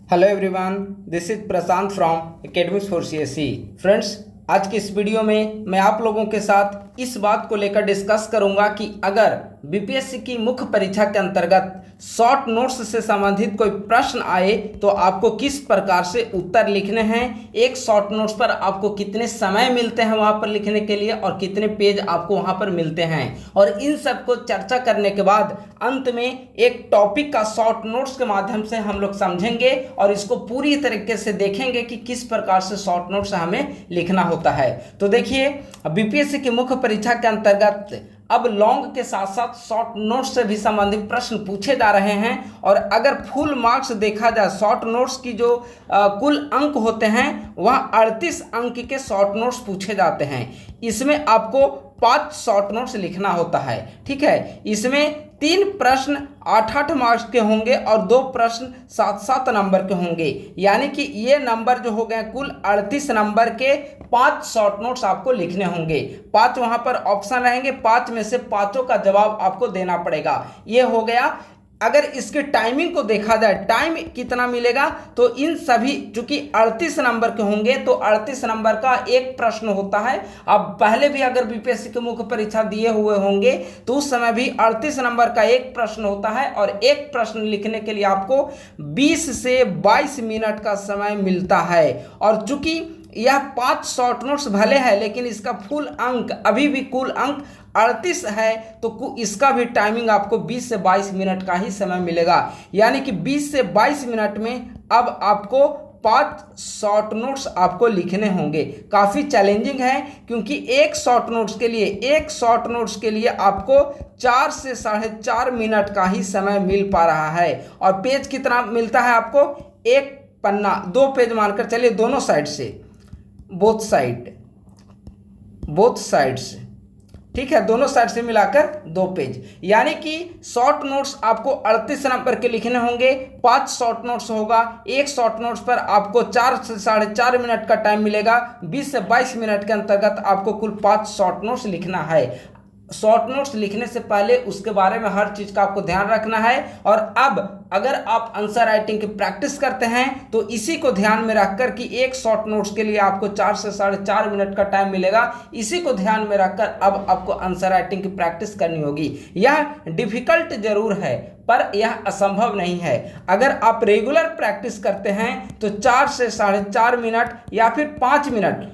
Hello everyone, this is Prashant from academics for CSE. Friends, आज की इस video में मैं आप लोगों के साथ इस बात को लेकर डिस्कस करूंगा कि अगर बीपीएससी की मुख्य परीक्षा के अंतर्गत शॉर्ट नोट्स से संबंधित कोई प्रश्न आए तो आपको किस प्रकार से उत्तर लिखने हैं, एक शॉर्ट नोट्स पर आपको कितने समय मिलते हैं वहां पर लिखने के लिए और कितने पेज आपको वहां पर मिलते हैं, और इन सब को चर्चा करने के बाद अंत में एक टॉपिक का शॉर्ट नोट्स के माध्यम से हम लोग समझेंगे और इसको पूरी तरीके से देखेंगे कि किस प्रकार से शॉर्ट नोट्स हमें लिखना होता है। तो देखिए, बीपीएससी की मुख्य परीक्षा के अंतर्गत अब लॉन्ग के साथ साथ शॉर्ट नोट्स से भी संबंधित प्रश्न पूछे जा रहे हैं, और अगर फुल मार्क्स देखा जाए शॉर्ट नोट्स की जो कुल अंक होते हैं वह 38 अंक के शॉर्ट नोट्स पूछे जाते हैं। इसमें आपको 5 शॉर्ट नोट्स लिखना होता है, ठीक है। इसमें 3 प्रश्न 8-8 मार्क्स के होंगे और 2 प्रश्न 7-7 नंबर के होंगे, यानी कि ये नंबर जो हो गए कुल 38 नंबर के 5 शॉर्ट नोट्स आपको लिखने होंगे। 5 वहां पर ऑप्शन रहेंगे, 5 में से 5 का जवाब आपको देना पड़ेगा। ये हो गया। अगर इसके टाइमिंग को देखा जाए, टाइम कितना मिलेगा, तो इन सभी चूंकि 38 नंबर के होंगे तो 38 नंबर का एक प्रश्न होता है। अब पहले भी अगर बीपीएससी की मुख्य परीक्षा दिए हुए होंगे तो उस समय भी 38 नंबर का एक प्रश्न होता है, और एक प्रश्न लिखने के लिए आपको 20 से 22 मिनट का समय मिलता है। और चूंकि यह 5 शॉर्ट नोट्स भले है लेकिन इसका फुल अंक अभी भी कुल अंक 38 है, तो इसका भी टाइमिंग आपको 20 से 22 मिनट का ही समय मिलेगा, यानी कि 20 से 22 मिनट में अब आपको 5 शॉर्ट नोट्स आपको लिखने होंगे। काफ़ी चैलेंजिंग है, क्योंकि एक शॉर्ट नोट्स के लिए आपको 4 से 4.5 मिनट का ही समय मिल पा रहा है। और पेज कितना मिलता है आपको? एक पन्ना, 2 पेज मानकर चलिए, दोनों साइड से, बोथ साइड्स, ठीक है, दोनों साइड से मिलाकर 2 पेज, यानी कि शॉर्ट नोट्स आपको 38 नंबर के लिखने होंगे। 5 शॉर्ट नोट्स होगा, एक शॉर्ट नोट्स पर आपको 4 से 4.5 मिनट का टाइम मिलेगा। 20 से 22 मिनट के अंतर्गत आपको कुल 5 शॉर्ट नोट्स लिखना है। शॉर्ट नोट्स लिखने से पहले उसके बारे में हर चीज़ का आपको ध्यान रखना है। और अब अगर आप आंसर राइटिंग की प्रैक्टिस करते हैं तो इसी को ध्यान में रखकर कि एक शॉर्ट नोट्स के लिए आपको 4 से 4.5 मिनट का टाइम मिलेगा, इसी को ध्यान में रखकर अब आपको आंसर राइटिंग की प्रैक्टिस करनी होगी। यह डिफिकल्ट जरूर है पर यह असंभव नहीं है। अगर आप रेगुलर प्रैक्टिस करते हैं तो 4 से 4.5 मिनट या फिर 5 मिनट,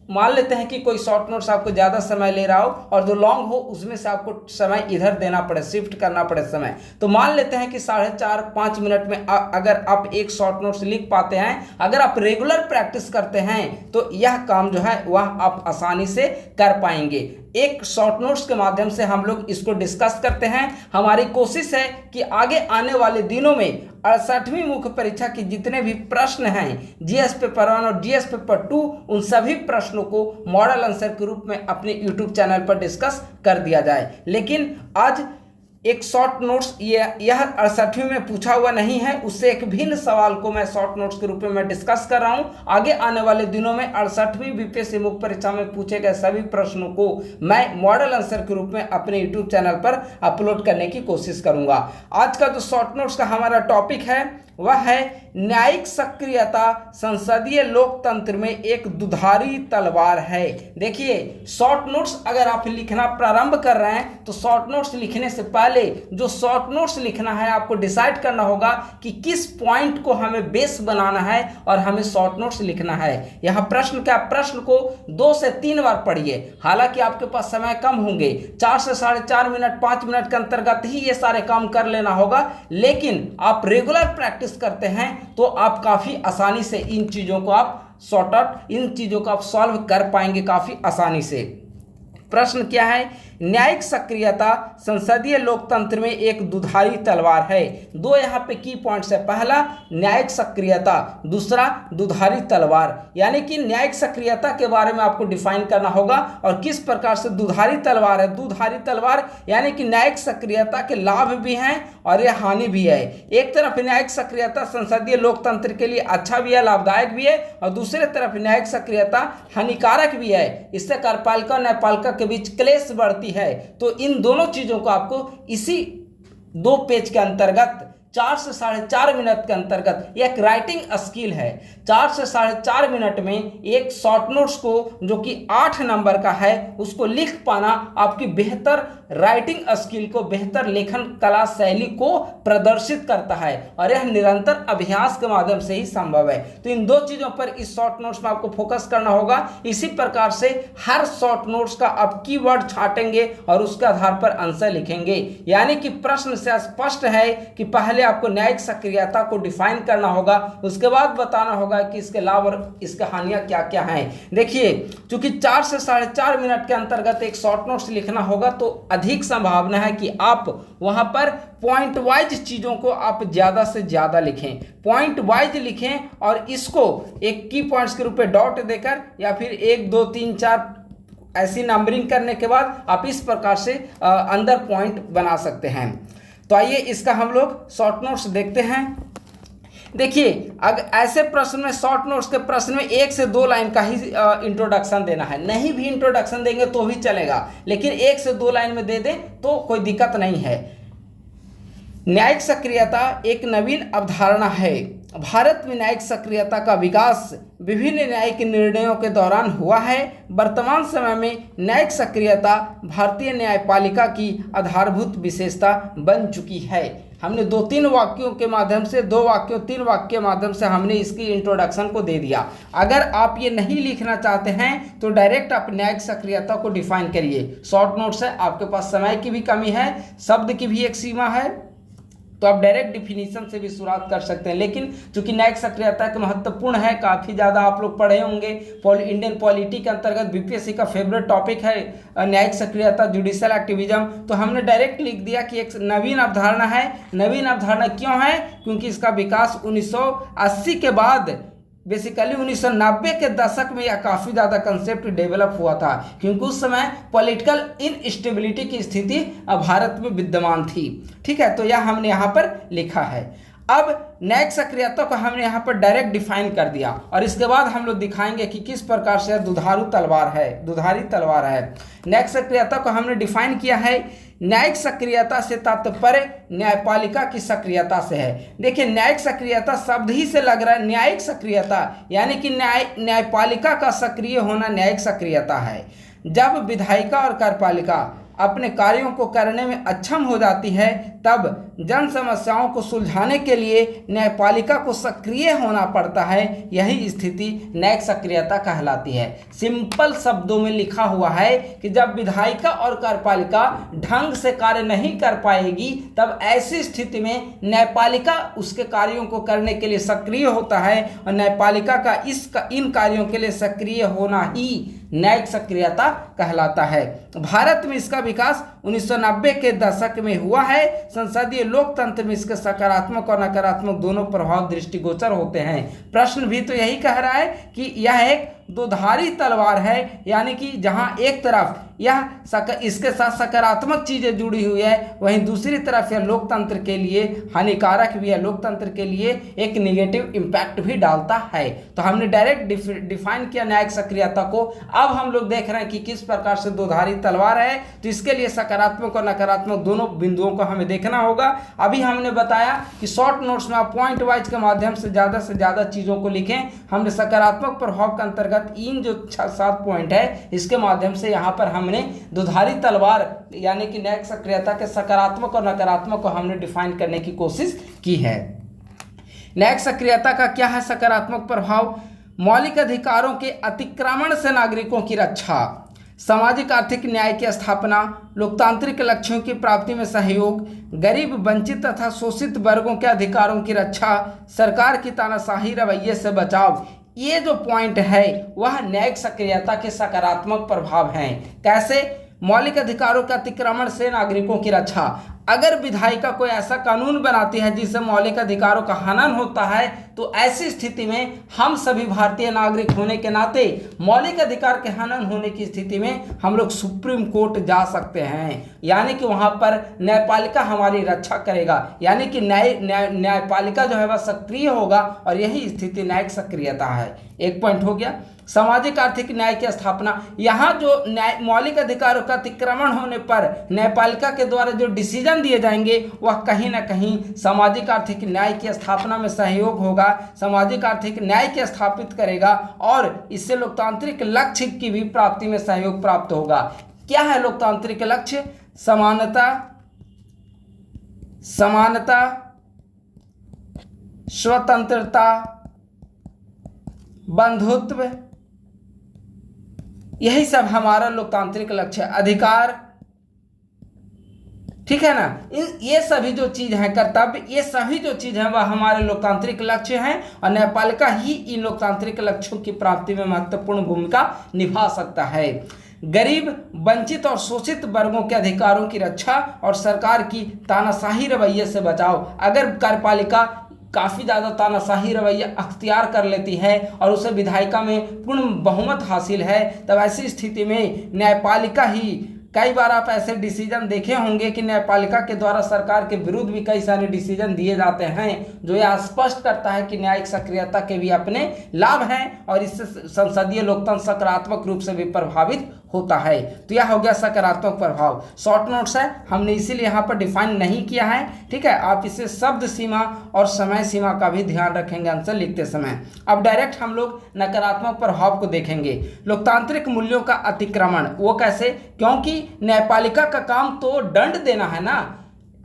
मान लेते हैं कि कोई शॉर्ट नोट्स आपको ज़्यादा समय ले रहा हो और जो लॉन्ग हो उसमें से आपको समय इधर देना पड़े, शिफ्ट करना पड़े समय, तो मान लेते हैं कि 4.5-5 मिनट में अगर आप एक शॉर्ट नोट्स लिख पाते हैं, अगर आप रेगुलर प्रैक्टिस करते हैं तो यह काम जो है वह आप आसानी से कर पाएंगे। एक शॉर्ट नोट्स के माध्यम से हम लोग इसको डिस्कस करते हैं। हमारी कोशिश है कि आगे आने वाले दिनों में 68वीं मुख्य परीक्षा की जितने भी प्रश्न हैं, जीएस पेपर 1 और जीएस पेपर 2, उन सभी प्रश्नों को मॉडल आंसर के रूप में अपने यूट्यूब चैनल पर डिस्कस कर दिया जाए। लेकिन आज एक शॉर्ट नोट्स यह 68वीं में पूछा हुआ नहीं है, उससे एक भिन्न सवाल को मैं शॉर्ट नोट्स के रूप में मैं डिस्कस कर रहा हूं। आगे आने वाले दिनों में 68वीं बीपीएससी मुख्य परीक्षा में पूछे गए सभी प्रश्नों को मैं मॉडल आंसर के रूप में अपने यूट्यूब चैनल पर अपलोड करने की कोशिश करूंगा। आज का जो शॉर्ट नोट्स का हमारा टॉपिक है वह है न्यायिक सक्रियता संसदीय लोकतंत्र में एक दुधारी तलवार है। देखिए, शॉर्ट नोट्स अगर आप लिखना प्रारंभ कर रहे हैं तो शॉर्ट नोट्स लिखने से पहले जो शॉर्ट नोट्स लिखना है आपको डिसाइड करना होगा कि किस पॉइंट को हमें बेस बनाना है और हमें शॉर्ट नोट्स लिखना है। यहाँ प्रश्न को 2 से 3 बार पढ़िए। हालांकि आपके पास समय कम होंगे, 4 से 4.5 मिनट 5 मिनट के अंतर्गत ही ये सारे काम कर लेना होगा, लेकिन आप रेगुलर प्रैक्टिस करते हैं तो आप काफी आसानी से इन चीजों को आप सॉल्व कर पाएंगे काफी आसानी से। प्रश्न क्या है? न्यायिक सक्रियता संसदीय लोकतंत्र में एक दुधारी तलवार है। 2 यहाँ पे की पॉइंट्स है। पहला न्यायिक सक्रियता, दूसरा दुधारी तलवार, यानी कि न्यायिक सक्रियता के बारे में आपको डिफाइन करना होगा और किस प्रकार से दुधारी तलवार है। दुधारी तलवार यानी कि न्यायिक सक्रियता के लाभ भी हैं और यह हानि भी है। एक तरफ न्यायिक सक्रियता संसदीय लोकतंत्र के लिए अच्छा भी है, लाभदायक भी है, और दूसरे तरफ न्यायिक सक्रियता हानिकारक भी है। इससे कार्यपालिका और न्यायपालिका के बीच क्लेश बढ़ती है। तो इन दोनों चीजों को आपको इसी 2 पेज के अंतर्गत 4 से 4.5 मिनट के अंतर्गत एक राइटिंग स्किल है। 4 से 4.5 मिनट में एक शॉर्ट नोट्स को जो कि 8 नंबर का है उसको लिख पाना आपकी बेहतर राइटिंग स्किल को, बेहतर लेखन कला शैली को प्रदर्शित करता है और यह निरंतर अभ्यास के माध्यम से ही संभव है। तो इन 2 चीज़ों पर इस शॉर्ट नोट्स में आपको फोकस करना होगा। इसी प्रकार से हर शॉर्ट नोट्स का आप कीवर्ड छाटेंगे और उसके आधार पर आंसर लिखेंगे। यानी कि प्रश्न से स्पष्ट है कि पहले आपको न्यायिक सक्रियता को डिफाइन करना होगा, उसके बाद बताना होगा कि इसके लाभ और इसके हानियां क्या क्या हैं। देखिए, चूंकि 4 से 4.5 मिनट के अंतर्गत एक शॉर्ट नोट्स लिखना होगा तो अधिक संभावना है कि आप वहां पर पॉइंट वाइज चीज़ों को आप ज़्यादा से ज़्यादा लिखें, पॉइंट वाइज लिखें और इसको एक की पॉइंट्स के रूप में डॉट देकर या फिर 1 2 3 4 ऐसी नंबरिंग करने के बाद आप इस प्रकार से अंदर पॉइंट बना सकते हैं। तो आइए इसका हम लोग शॉर्ट नोट्स देखते हैं। देखिए, अगर ऐसे प्रश्न में शॉर्ट नोट्स के प्रश्न में 1 से 2 लाइन का ही इंट्रोडक्शन देना है, नहीं भी इंट्रोडक्शन देंगे तो भी चलेगा, लेकिन 1 से 2 लाइन में दे दें तो कोई दिक्कत नहीं है। न्यायिक सक्रियता एक नवीन अवधारणा है। भारत में न्यायिक सक्रियता का विकास विभिन्न न्यायिक निर्णयों के दौरान हुआ है। वर्तमान समय में न्यायिक सक्रियता भारतीय न्यायपालिका की आधारभूत विशेषता बन चुकी है। हमने 2-3 वाक्यों के माध्यम से 2 वाक्यों 3 वाक्य के माध्यम से हमने इसकी इंट्रोडक्शन को दे दिया। अगर आप ये नहीं लिखना चाहते हैं तो डायरेक्ट आप न्यायिक सक्रियता को डिफाइन करिए। शॉर्ट नोट्स है, आपके पास समय की भी कमी है, शब्द की भी एक सीमा है, तो आप डायरेक्ट डिफिनीशन से भी शुरुआत कर सकते हैं। लेकिन चूंकि न्यायिक सक्रियता के महत्वपूर्ण है, काफ़ी ज़्यादा आप लोग पढ़े होंगे, इंडियन पॉलिटी के अंतर्गत बीपीएससी का फेवरेट टॉपिक है न्यायिक सक्रियता, जुडिशियल एक्टिविज्म, तो हमने डायरेक्ट लिख दिया कि एक नवीन अवधारणा है। नवीन अवधारणा क्यों है? क्योंकि इसका विकास 1980 के बाद, बेसिकली 1990 के दशक में यह काफ़ी ज़्यादा कंसेप्ट डेवलप हुआ था, क्योंकि उस समय पॉलिटिकल इनस्टेबिलिटी की स्थिति भारत में विद्यमान थी। ठीक है, तो यह हमने यहाँ पर लिखा है। अब न्यायिक सक्रियता को हमने यहाँ पर डायरेक्ट डिफाइन कर दिया और इसके बाद हम लोग दिखाएंगे कि किस प्रकार से दुधारू तलवार है, दुधारी तलवार है। न्यायिक सक्रियता को हमने डिफाइन किया है, न्यायिक सक्रियता से तात्पर्य न्यायपालिका की सक्रियता से है। देखिए, न्यायिक सक्रियता शब्द ही से लग रहा है न्यायिक सक्रियता, यानी कि न्यायपालिका का सक्रिय होना न्यायिक सक्रियता है। जब विधायिका और कार्यपालिका अपने कार्यों को करने में अक्षम हो जाती है तब जन समस्याओं को सुलझाने के लिए न्यायपालिका को सक्रिय होना पड़ता है। यही स्थिति न्यायिक सक्रियता कहलाती है। सिंपल शब्दों में लिखा हुआ है कि जब विधायिका और कार्यपालिका ढंग से कार्य नहीं कर पाएगी तब ऐसी स्थिति में न्यायपालिका उसके कार्यों को करने के लिए सक्रिय होता है और न्यायपालिका का इन कार्यों के लिए सक्रिय होना ही न्यायिक सक्रियता कहलाता है। भारत में इसका विकास 1990 के दशक में हुआ है। संसदीय लोकतंत्र में इसके सकारात्मक और नकारात्मक दोनों प्रभाव दृष्टिगोचर होते हैं। प्रश्न भी तो यही कह रहा है कि यह एक दोधारी तलवार है, यानी कि जहां एक तरफ इसके साथ सकारात्मक चीजें जुड़ी हुई है, वहीं दूसरी तरफ यह लोकतंत्र के लिए हानिकारक भी है, लोकतंत्र के लिए एक नेगेटिव इम्पैक्ट भी डालता है। तो हमने डायरेक्ट डिफाइन किया न्यायिक सक्रियता को। अब हम लोग देख रहे हैं कि किस प्रकार से दोधारी तलवार है, तो इसके लिए सकारात्मक और नकारात्मक दोनों बिंदुओं को हमें देखना होगा। अभी हमने बताया कि शॉर्ट नोट्स में आप पॉइंट वाइज के माध्यम से ज़्यादा चीज़ों को लिखें। हमने सकारात्मक प्रभाव के अंतर्गत इन जो 6-7 पॉइंट है इसके माध्यम से यहाँ पर हमने दुधारी तलवार यानी कि न्यायिक सक्रियता के सकारात्मक और नकारात्मक को हमने डिफाइन करने की कोशिश की है। न्यायिक सक्रियता का क्या है सकारात्मक प्रभाव? मौलिक अधिकारों के अतिक्रमण से नागरिकों की रक्षा, सामाजिक आर्थिक न्याय की स्थापना, लोकतांत्रिक लक्ष्यों की प्राप्ति में सहयोग, गरीब वंचित तथा शोषित वर्गों के अधिकारों की रक्षा, सरकार की तानाशाही रवैये से बचाव। ये जो पॉइंट है वह न्यायिक सक्रियता के सकारात्मक प्रभाव हैं। कैसे? मौलिक अधिकारों के अतिक्रमण से नागरिकों की रक्षा। अगर विधायिका कोई ऐसा कानून बनाती है जिससे मौलिक अधिकारों का हनन होता है तो ऐसी स्थिति में हम सभी भारतीय नागरिक होने के नाते मौलिक अधिकार के हनन होने की स्थिति में हम लोग सुप्रीम कोर्ट जा सकते हैं, यानी कि वहां पर न्यायपालिका हमारी रक्षा करेगा, यानी कि न्यायपालिका जो है वह सक्रिय होगा और यही स्थिति न्यायिक सक्रियता है। एक पॉइंट हो गया। सामाजिक आर्थिक न्याय की स्थापना। यहाँ जो न्याय मौलिक अधिकारों का अतिक्रमण होने पर न्यायपालिका के द्वारा जो डिसीजन दिए जाएंगे वह कहीं ना कहीं सामाजिक आर्थिक न्याय की स्थापना में सहयोग होगा, सामाजिक आर्थिक न्याय की स्थापित करेगा और इससे लोकतांत्रिक लक्ष्य की भी प्राप्ति में सहयोग प्राप्त होगा। क्या है लोकतांत्रिक लक्ष्य? समानता, समानता, स्वतंत्रता, बंधुत्व, यही सब हमारा लोकतांत्रिक लक्ष्य है। अधिकार, ठीक है ना, ये सभी जो चीज है, कर्तव्य, ये सभी जो चीज है वह हमारे लोकतांत्रिक लक्ष्य हैं और न्यायपालिका ही इन लोकतांत्रिक लक्ष्यों की प्राप्ति में महत्वपूर्ण भूमिका निभा सकता है। गरीब, वंचित और शोषित वर्गों के अधिकारों की रक्षा और सरकार की तानाशाही रवैये से बचाव। अगर कार्यपालिका काफ़ी ज़्यादा तानाशाही रवैया अख्तियार कर लेती है और उसे विधायिका में पूर्ण बहुमत हासिल है, तब ऐसी स्थिति में न्यायपालिका ही, कई बार आप ऐसे डिसीजन देखे होंगे कि न्यायपालिका के द्वारा सरकार के विरुद्ध भी कई सारे डिसीजन दिए जाते हैं, जो यह स्पष्ट करता है कि न्यायिक सक्रियता के भी अपने लाभ हैं और इससे संसदीय लोकतंत्र सकारात्मक रूप से भी प्रभावित होता है। तो यह हो गया सकारात्मक प्रभाव। शॉर्ट नोट्स है, हमने इसीलिए यहाँ पर डिफाइन नहीं किया है, ठीक है। आप इसे शब्द सीमा और समय सीमा का भी ध्यान रखेंगे आंसर लिखते समय। अब डायरेक्ट हम लोग नकारात्मक प्रभाव को देखेंगे। लोकतांत्रिक मूल्यों का अतिक्रमण, वो कैसे? क्योंकि न्यायपालिका का काम तो दंड देना है ना,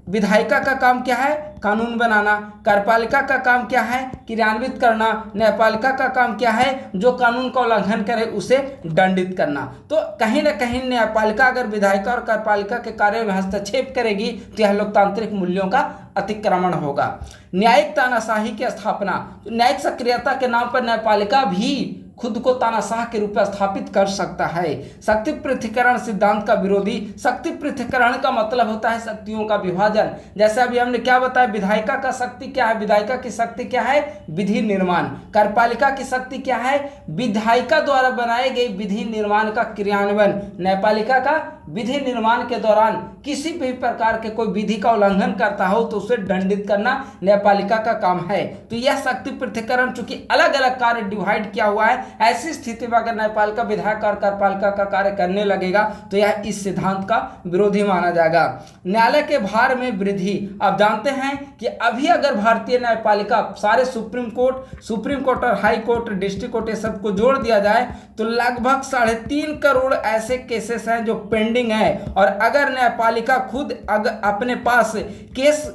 विधायिका का काम क्या है? कानून बनाना। कार्यपालिका का काम क्या है? क्रियान्वित करना। न्यायपालिका का काम क्या है? जो कानून का उल्लंघन करे उसे दंडित करना। तो कहीं ना कहीं न्यायपालिका अगर विधायिका और कार्यपालिका के कार्य में हस्तक्षेप करेगी तो यह लोकतांत्रिक मूल्यों का अतिक्रमण होगा। न्यायिक तानाशाही की स्थापना, न्यायिक सक्रियता के नाम पर न्यायपालिका भी खुद को तानाशाह के रूप में स्थापित कर सकता है। शक्ति पृथक्करण सिद्धांत का विरोधी। शक्ति पृथक्करण का मतलब होता है शक्तियों का विभाजन। जैसे अभी हमने क्या बताया, विधायिका का शक्ति क्या है? विधायिका की शक्ति क्या है? विधि निर्माण। कार्यपालिका की शक्ति क्या है? विधायिका द्वारा बनाए गए विधि निर्माण का क्रियान्वयन। न्यायपालिका का विधि निर्माण के दौरान किसी भी प्रकार के कोई विधि का उल्लंघन करता हो तो उसे दंडित करना न्यायपालिका का काम है। तो यह शक्ति पृथक्करण चूंकि अलग अलग कार्य डिवाइड किया हुआ है, ऐसी स्थिति में अगर न्यायपालिका विधायक और कार्यपालिका का कार्य करने लगेगा तो यह इस सिद्धांत का विरोधी माना जाएगा। न्यायालय के भार में वृद्धि। आप जानते हैं कि अभी अगर भारतीय न्यायपालिका सारे सुप्रीम कोर्ट और हाई कोर्ट, डिस्ट्रिक्ट कोर्ट, ये सबको जोड़ दिया जाए तो लगभग 3.5 करोड़ ऐसे केसेस हैं जो पेंडिंग है। और अगर न्यायपालिका खुद अगर अपने पास केस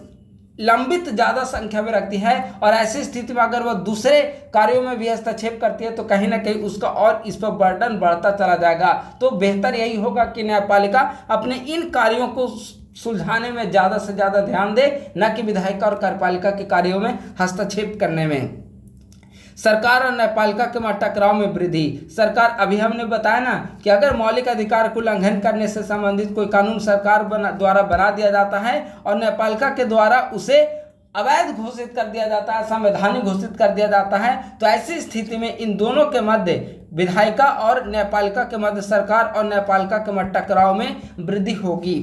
लंबित ज्यादा संख्या में रखती है और ऐसी स्थिति में अगर वह दूसरे कार्यों में भी हस्तक्षेप करती है तो कहीं ना कहीं उसका और इस पर बर्डन बढ़ता चला जाएगा। तो बेहतर यही होगा कि न्यायपालिका अपने इन कार्यों को सुलझाने में ज़्यादा से ज़्यादा ध्यान दे, न कि विधायिका और कार्यपालिका के कार्यों में हस्तक्षेप करने में। सरकार और न्यायपालिका के मध्य टकराव में वृद्धि। सरकार, अभी हमने बताया ना कि अगर मौलिक अधिकार को उल्लंघन करने से संबंधित कोई कानून सरकार द्वारा बना दिया जाता है और न्यायपालिका के द्वारा उसे अवैध घोषित कर दिया जाता है, संवैधानिक घोषित कर दिया जाता है, तो ऐसी स्थिति में इन दोनों के मध्य, विधायिका और न्यायपालिका के मध्य, सरकार और न्यायपालिका के मध्य टकराव में वृद्धि होगी।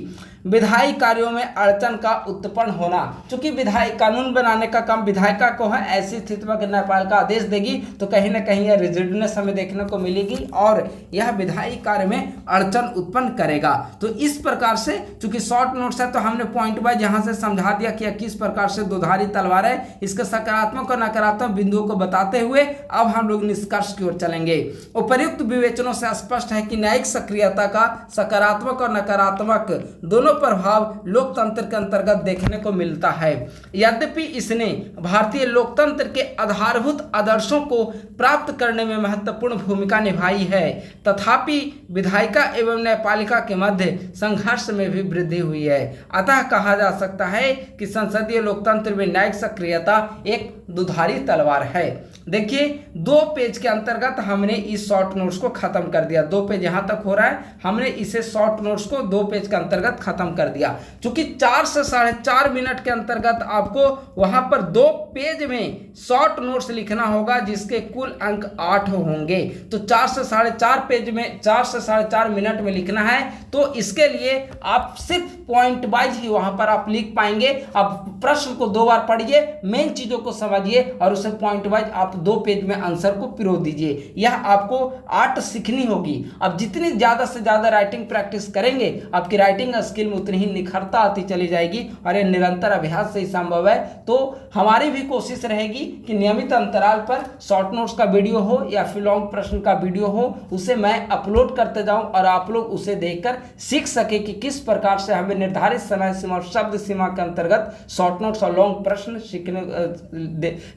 विधायी कार्यों में अड़चन का उत्पन्न होना। चूंकि विधायी कानून बनाने का काम विधायिका को है, ऐसी स्थिति में अगर न्यायपालिका आदेश देगी तो कहीं ना कहीं यह रिजिडनेस हमें देखने को मिलेगी और यह विधायी कार्य में अड़चन उत्पन्न करेगा। तो इस प्रकार से, चूंकि शॉर्ट नोट्स है तो हमने पॉइंट वाइज यहाँ से समझा दिया कि किस प्रकार से दुधारी तलवार है, इसके सकारात्मक और नकारात्मक बिंदुओं को बताते हुए अब हम लोग निष्कर्ष की ओर चलेंगे। उपर्युक्त विवेचनों से स्पष्ट है कि न्यायिक सक्रियता का सकारात्मक और नकारात्मक दोनों प्रभाव लोकतंत्र के अंतर्गत देखने को मिलता है। यद्यपि इसने भारतीय लोकतंत्र के आधारभूत आदर्शों को प्राप्त करने में महत्वपूर्ण भूमिका निभाई है, तथापि विधायिका एवं न्यायपालिका के मध्य संघर्ष में भी वृद्धि हुई है। अतः कहा जा सकता है कि संसदीय लोकतंत्र में न्यायिक सक्रियता एक दुधारी तलवार है। देखिए 2 पेज के अंतर्गत हमने इस शॉर्ट नोट्स को खत्म कर दिया। 2 पेज यहाँ तक हो रहा है, हमने इसे शॉर्ट नोट्स को 2 पेज के अंतर्गत खत्म कर दिया। चूंकि 4 से 4.5 मिनट के अंतर्गत आपको वहां पर 2 पेज में शॉर्ट नोट्स लिखना होगा जिसके कुल अंक 8 होंगे। तो 4 से 4.5 पेज में 4 से 4.5 मिनट में लिखना है। तो इसके लिए आप सिर्फ पॉइंट वाइज ही वहां पर आप लिख पाएंगे। आप प्रश्न को 2 बार पढ़िए, मेन चीजों को समझिए और उसे पॉइंट वाइज आप 2 पेज में आंसर को पिरो दीजिए। यह आपको आर्ट सीखनी होगी। अब जितनी ज़्यादा से ज़्यादा राइटिंग प्रैक्टिस करेंगे आपकी राइटिंग स्किल में उतनी ही निखरता आती चली जाएगी और ये निरंतर अभ्यास से ही संभव है। तो हमारी भी कोशिश रहेगी कि नियमित अंतराल पर शॉर्ट नोट्स का वीडियो हो या फिर लॉन्ग प्रश्न का वीडियो हो, उसे मैं अपलोड करते जाऊं और आप लोग उसे देखकर सीख सके कि किस प्रकार से हमें निर्धारित समय सीमा और शब्द सीमा के अंतर्गत शॉर्ट नोट्स और लॉन्ग प्रश्न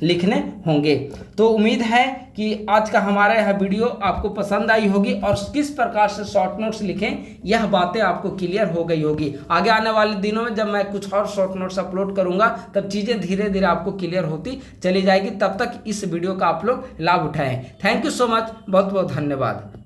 लिखने होंगे। तो उम्मीद है कि आज का हमारा यह वीडियो आपको पसंद आई होगी और किस प्रकार से शॉर्ट नोट्स लिखें यह बातें आपको क्लियर हो गई होगी। आगे आने वाले दिनों में जब मैं कुछ और शॉर्ट नोट्स अपलोड करूंगा तब चीज़ें धीरे धीरे आपको क्लियर होती चली जाएगी। तब तक इस वीडियो का आप लोग लाभ उठाएं। थैंक यू सो मच, बहुत बहुत धन्यवाद।